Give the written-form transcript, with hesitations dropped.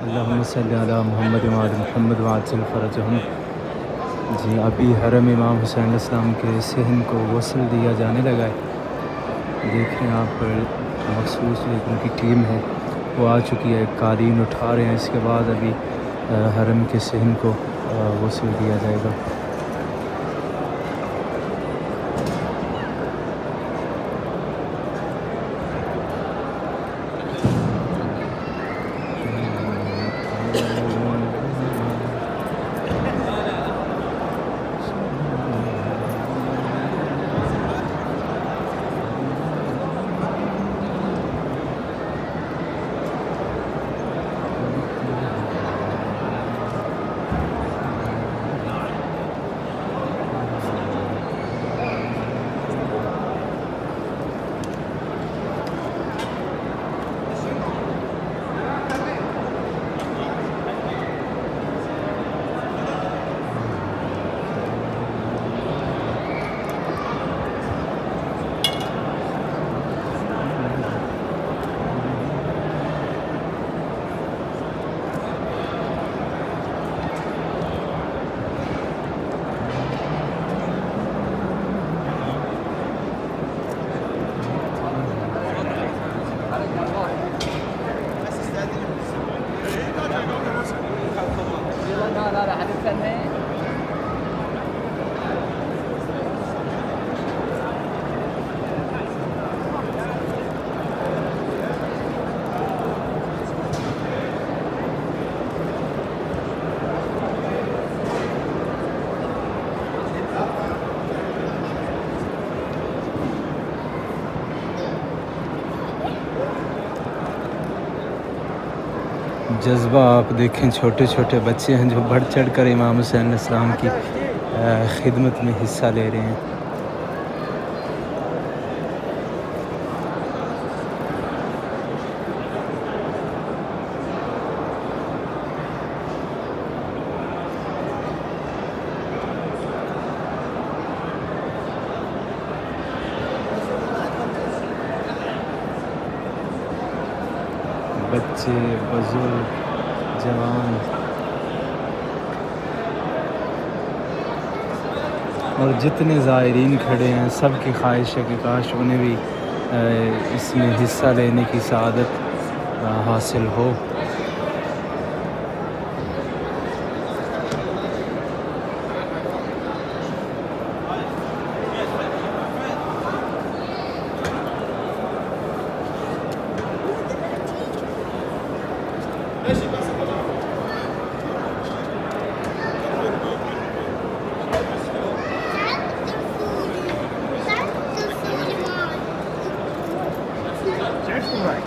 अल्लाहुम्मा सल्ली अला मुहम्मद व आलि मुहम्मद व अज्जिल फ़रजहुम। जी अभी हरम इमाम हुसैन अलैहिस्सलाम के सहन को गस्ल दिया जाने लगा है। देख रहे हैं आप, मखसूस एक उनकी टीम है वो आ चुकी है, कालीन उठा रहे हैं। इसके बाद अभी हरम के सहन को गस्ल दिया जाएगा। जज्बा आप देखें, छोटे छोटे बच्चे हैं जो बढ़ चढ़ कर इमाम हुसैन अलैहिस्सलाम की खिदमत में हिस्सा ले रहे हैं। बच्चे, बुजुर्ग, जवान और जितने ज़ायरीन खड़े हैं, सब की ख्वाहिश है कि काश उन्हें भी इसमें हिस्सा लेने की सआदत हासिल हो। Right.